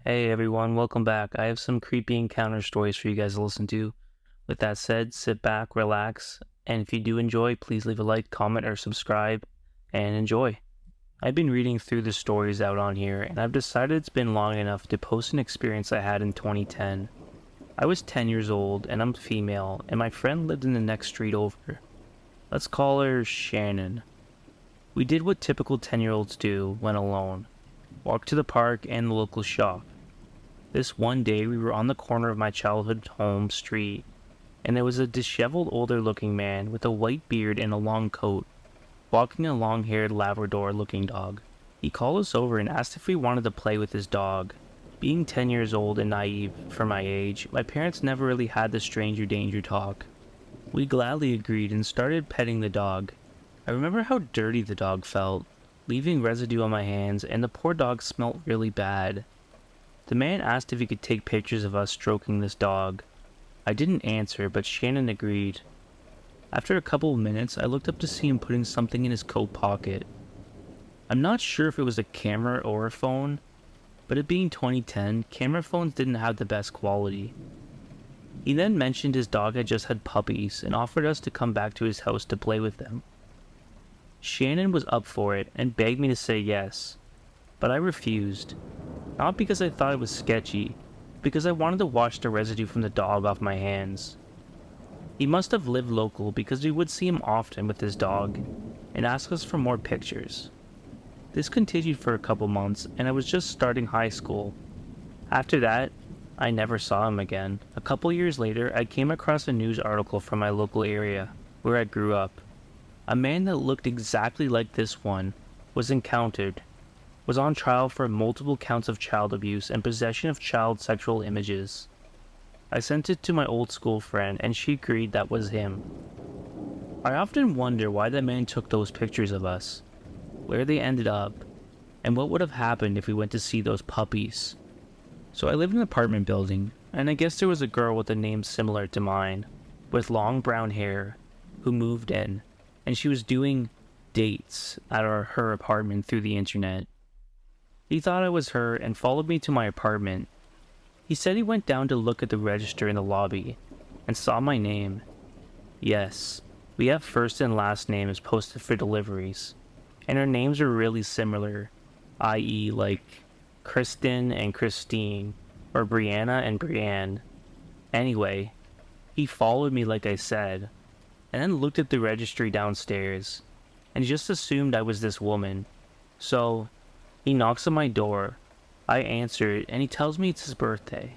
Hey everyone, welcome back. I have some creepy encounter stories for you guys to listen to. With that said, sit back, relax, and if you do enjoy, please leave a like, comment, or subscribe, and enjoy. I've been reading through the stories out on here, and I've decided it's been long enough to post an experience I had in 2010. I was 10 years old, and I'm female, and my friend lived in the next street over. Let's call her Shannon. We did what typical 10-year-olds do when alone. Walk to the park and the local shop. This one day we were on the corner of my childhood home street, and there was a disheveled older looking man with a white beard and a long coat, walking a long-haired Labrador looking dog. He called us over and asked if we wanted to play with his dog. Being 10 years old and naive for my age, my parents never really had the stranger danger talk. We gladly agreed and started petting the dog. I remember how dirty the dog felt, leaving residue on my hands, and the poor dog smelt really bad. The man asked if he could take pictures of us stroking this dog. I didn't answer, but Shannon agreed. After a couple of minutes, I looked up to see him putting something in his coat pocket. I'm not sure if it was a camera or a phone, but it being 2010, camera phones didn't have the best quality. He then mentioned his dog had just had puppies and offered us to come back to his house to play with them. Shannon was up for it and begged me to say yes, but I refused. Not because I thought it was sketchy, because I wanted to wash the residue from the dog off my hands. He must have lived local because we would see him often with his dog and ask us for more pictures. This continued for a couple months, and I was just starting high school. After that, I never saw him again. A couple years later, I came across a news article from my local area, where I grew up. A man that looked exactly like this one was on trial for multiple counts of child abuse and possession of child sexual images. I sent it to my old school friend, and she agreed that was him. I often wonder why that man took those pictures of us, where they ended up, and what would have happened if we went to see those puppies. So I lived in an apartment building, and I guess there was a girl with a name similar to mine, with long brown hair, who moved in, and she was doing dates at her apartment through the internet. He thought I was her and followed me to my apartment. He said he went down to look at the register in the lobby and saw my name. Yes, we have first and last names posted for deliveries, and our names are really similar, i.e. like Kristen and Christine, or Brianna and Brianne. Anyway, he followed me like I said, and then looked at the registry downstairs, and just assumed I was this woman. So, he knocks on my door. I answer it, and he tells me it's his birthday.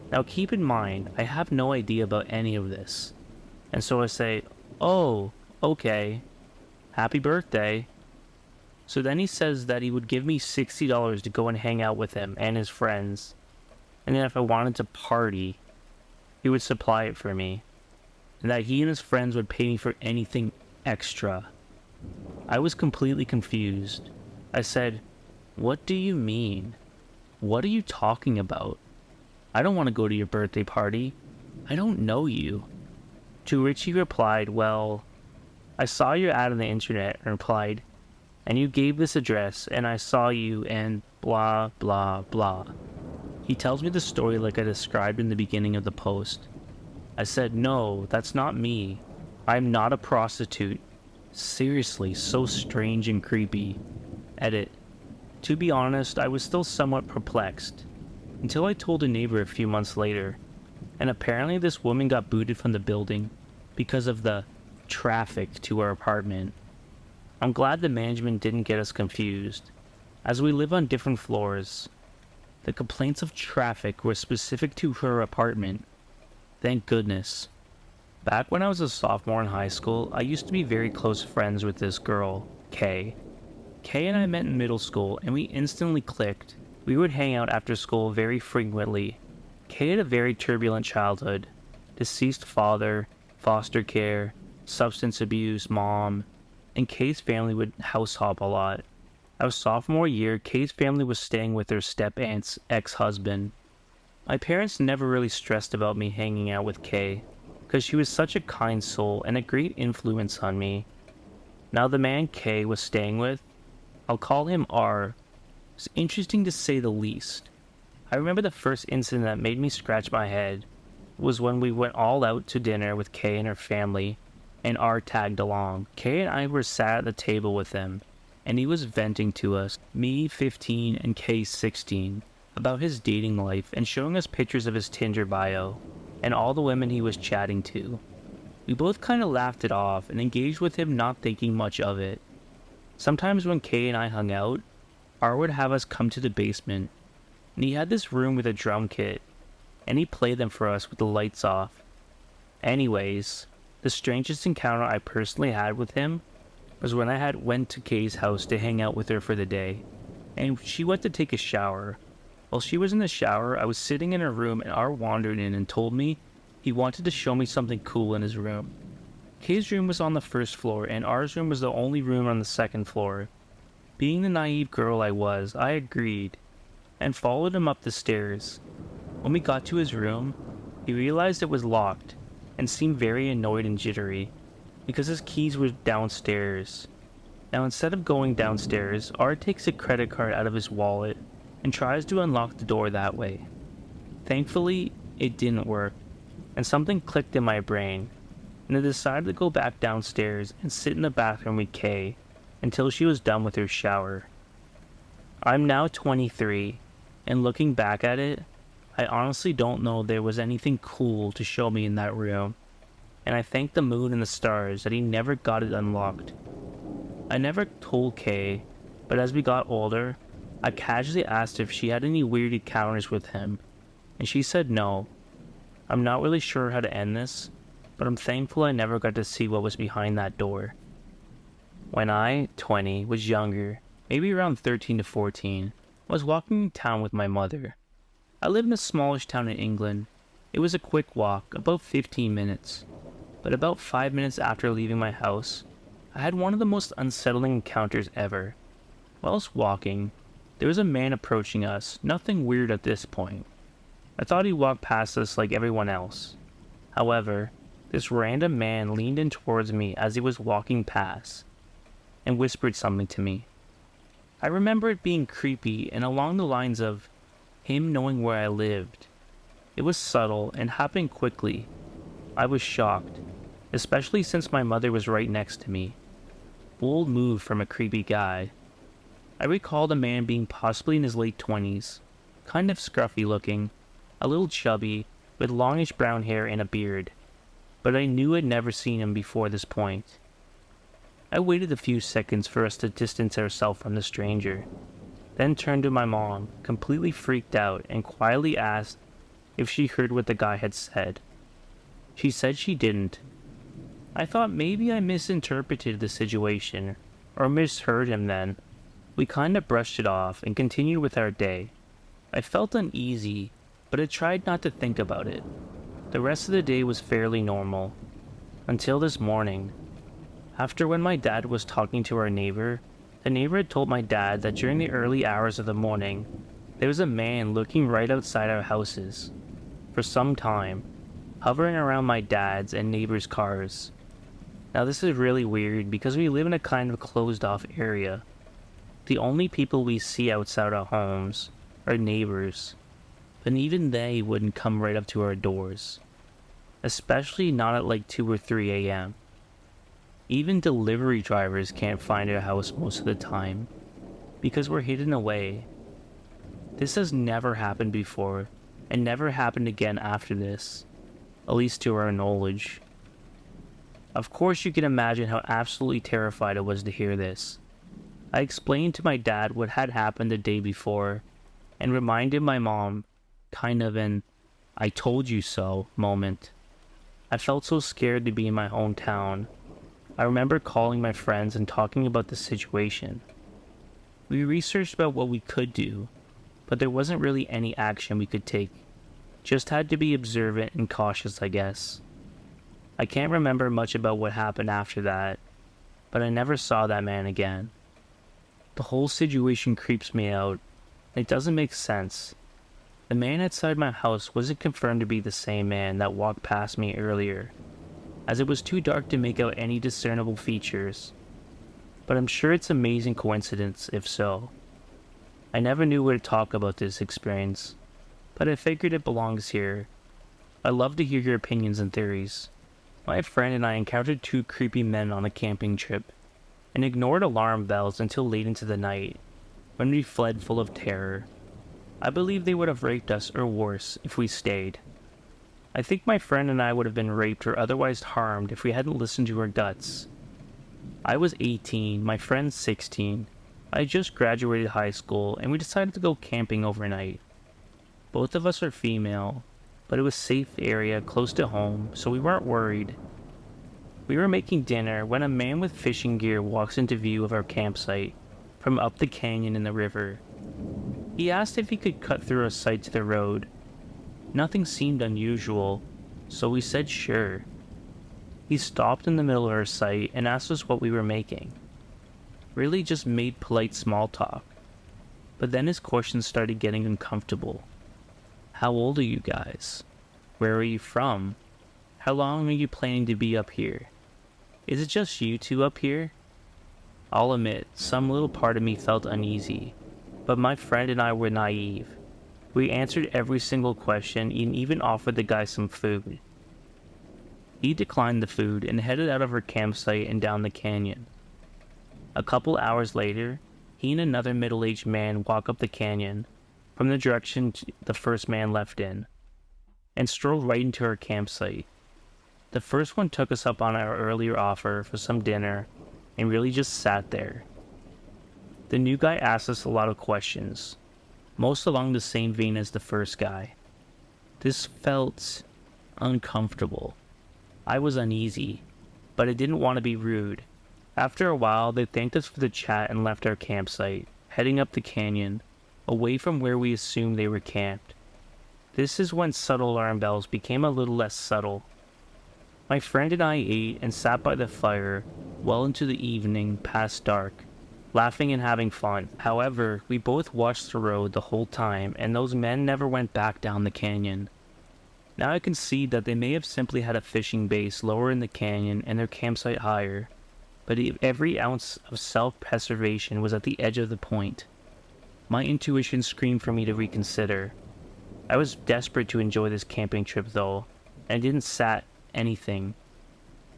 Now keep in mind, I have no idea about any of this. And so I say, "Oh, okay. Happy birthday." So then he says that he would give me $60 to go and hang out with him and his friends. And then if I wanted to party, he would supply it for me. And that he and his friends would pay me for anything extra. I was completely confused. I said, "What do you mean? What are you talking about? I don't want to go to your birthday party. I don't know you." To which he replied, "Well, I saw your ad on the internet," and replied, "and you gave this address, and I saw you, and blah, blah, blah." He tells me the story like I described in the beginning of the post. I said, "No, that's not me. I'm not a prostitute." Seriously, so strange and creepy. Edit. To be honest, I was still somewhat perplexed, until I told a neighbor a few months later, and apparently this woman got booted from the building because of the traffic to her apartment. I'm glad the management didn't get us confused, as we live on different floors. The complaints of traffic were specific to her apartment. Thank goodness. Back when I was a sophomore in high school, I used to be very close friends with this girl, Kay. Kay and I met in middle school, and we instantly clicked. We would hang out after school very frequently. Kay had a very turbulent childhood. Deceased father, foster care, substance abuse, mom, and Kay's family would house hop a lot. Our sophomore year, Kay's family was staying with their step-aunt's ex-husband. My parents never really stressed about me hanging out with Kay, because she was such a kind soul and a great influence on me. Now the man Kay was staying with, I'll call him R, was interesting to say the least. I remember the first incident that made me scratch my head was when we went all out to dinner with Kay and her family, and R tagged along. Kay and I were sat at the table with him, and he was venting to us, me 15 and Kay 16, about his dating life and showing us pictures of his Tinder bio and all the women he was chatting to. We both kind of laughed it off and engaged with him, not thinking much of it. Sometimes when Kay and I hung out, R would have us come to the basement, and he had this room with a drum kit, and he played them for us with the lights off. Anyways, the strangest encounter I personally had with him was when I had went to Kay's house to hang out with her for the day, and she went to take a shower. While she was in the shower, I was sitting in her room, and R wandered in and told me he wanted to show me something cool in his room. Kay's room was on the first floor, and R's room was the only room on the second floor. Being the naive girl I was, I agreed, and followed him up the stairs. When we got to his room, he realized it was locked, and seemed very annoyed and jittery, because his keys were downstairs. Now instead of going downstairs, R takes a credit card out of his wallet, and tries to unlock the door that way. Thankfully, it didn't work, and something clicked in my brain, and I decided to go back downstairs and sit in the bathroom with Kay until she was done with her shower. I'm now 23, and looking back at it, I honestly don't know there was anything cool to show me in that room, and I thank the moon and the stars that he never got it unlocked. I never told Kay, but as we got older, I casually asked if she had any weird encounters with him, and she said no. I'm not really sure how to end this, but I'm thankful I never got to see what was behind that door. When I, 20, was younger, maybe around 13 to 14, I was walking in town with my mother. I lived in a smallish town in England. It was a quick walk, about 15 minutes. But about 5 minutes after leaving my house, I had one of the most unsettling encounters ever. Whilst walking, there was a man approaching us, nothing weird at this point. I thought he walked past us like everyone else. However, this random man leaned in towards me as he was walking past, and whispered something to me. I remember it being creepy and along the lines of him knowing where I lived. It was subtle and happened quickly. I was shocked, especially since my mother was right next to me. Bold move from a creepy guy. I recall the man being possibly in his late 20s, kind of scruffy looking, a little chubby, with longish brown hair and a beard, but I knew I'd never seen him before this point. I waited a few seconds for us to distance ourselves from the stranger, then turned to my mom, completely freaked out, and quietly asked if she heard what the guy had said. She said she didn't. I thought maybe I misinterpreted the situation, or misheard him then. We kinda brushed it off and continued with our day. I felt uneasy, but I tried not to think about it. The rest of the day was fairly normal, until this morning. After when my dad was talking to our neighbor, the neighbor had told my dad that during the early hours of the morning, there was a man lurking right outside our houses, for some time, hovering around my dad's and neighbor's cars. Now this is really weird because we live in a kind of closed off area. The only people we see outside our homes are neighbors, but even they wouldn't come right up to our doors, especially not at like 2 or 3 a.m. Even delivery drivers can't find our house most of the time, because we're hidden away. This has never happened before, and never happened again after this, at least to our knowledge. Of course you can imagine how absolutely terrified I was to hear this. I explained to my dad what had happened the day before, and reminded my mom, kind of an "I told you so" moment. I felt so scared to be in my hometown. I remember calling my friends and talking about the situation. We researched about what we could do, but there wasn't really any action we could take. Just had to be observant and cautious, I guess. I can't remember much about what happened after that, but I never saw that man again. The whole situation creeps me out. It doesn't make sense. The man outside my house wasn't confirmed to be the same man that walked past me earlier, as it was too dark to make out any discernible features. But I'm sure it's an amazing coincidence if so. I never knew where to talk about this experience, but I figured it belongs here. I'd love to hear your opinions and theories. My friend and I encountered two creepy men on a camping trip, and ignored alarm bells until late into the night, when we fled full of terror. I believe they would have raped us or worse if we stayed. I think my friend and I would have been raped or otherwise harmed if we hadn't listened to our guts. I was 18, my friend 16. I had just graduated high school, and we decided to go camping overnight. Both of us are female, but it was a safe area close to home, so we weren't worried. We were making dinner when a man with fishing gear walks into view of our campsite from up the canyon in the river. He asked if he could cut through our site to the road. Nothing seemed unusual, so we said sure. He stopped in the middle of our site and asked us what we were making. Really just made polite small talk. But then his questions started getting uncomfortable. How old are you guys? Where are you from? How long are you planning to be up here? Is it just you two up here? I'll admit, some little part of me felt uneasy, but my friend and I were naive. We answered every single question and even offered the guy some food. He declined the food and headed out of our campsite and down the canyon. A couple hours later, he and another middle-aged man walk up the canyon from the direction the first man left in, and strolled right into our campsite. The first one took us up on our earlier offer for some dinner and really just sat there. The new guy asked us a lot of questions, most along the same vein as the first guy. This felt uncomfortable. I was uneasy, but I didn't want to be rude. After a while, they thanked us for the chat and left our campsite, heading up the canyon, away from where we assumed they were camped. This is when subtle alarm bells became a little less subtle. My friend and I ate and sat by the fire well into the evening past dark, laughing and having fun. However, we both watched the road the whole time, and those men never went back down the canyon. Now I can see that they may have simply had a fishing base lower in the canyon and their campsite higher, but every ounce of self-preservation was at the edge of the point. My intuition screamed for me to reconsider. I was desperate to enjoy this camping trip though, and didn't sat anything.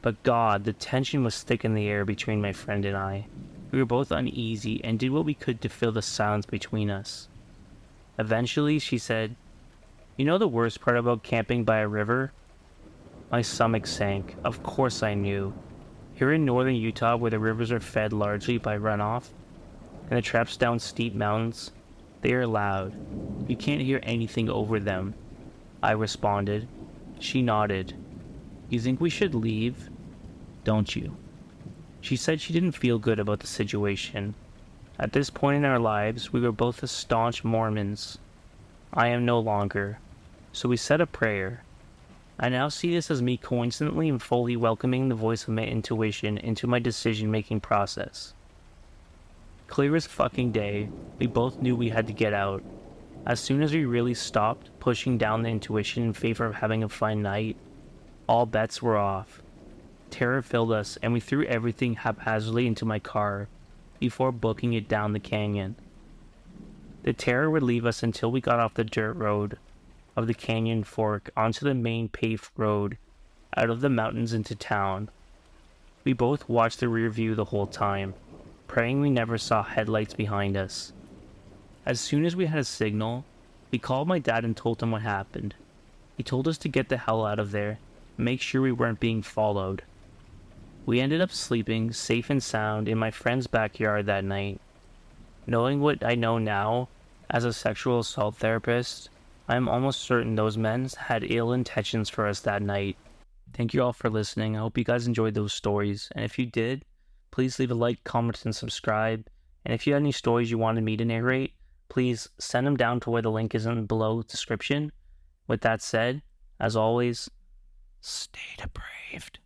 But God, the tension was thick in the air between my friend and I. We were both uneasy and did what we could to fill the silence between us. Eventually, she said, "You know the worst part about camping by a river?" My stomach sank. Of course I knew. Here in northern Utah, where the rivers are fed largely by runoff, and the traps down steep mountains, they are loud. You can't hear anything over them. I responded. She nodded. "You think we should leave? Don't you?" She said she didn't feel good about the situation. At this point in our lives, we were both staunch Mormons. I am no longer. So we said a prayer. I now see this as me coincidentally and fully welcoming the voice of my intuition into my decision-making process. Clear as fucking day, we both knew we had to get out. As soon as we really stopped pushing down the intuition in favor of having a fun night, all bets were off. Terror filled us, and we threw everything haphazardly into my car before booking it down the canyon. The terror would leave us until we got off the dirt road of the canyon fork onto the main paved road out of the mountains into town. We both watched the rear view the whole time, praying we never saw headlights behind us. As soon as we had a signal, we called my dad and told him what happened. He told us to get the hell out of there, make sure we weren't being followed. We ended up sleeping safe and sound in my friend's backyard that night. Knowing what I know now, as a sexual assault therapist, I am almost certain those men had ill intentions for us that night. Thank you all for listening. I hope you guys enjoyed those stories, and if you did, please leave a like, comment, and subscribe. And if you had any stories you wanted me to narrate, please send them down to where the link is in below description. With that said, as always, stay depraved.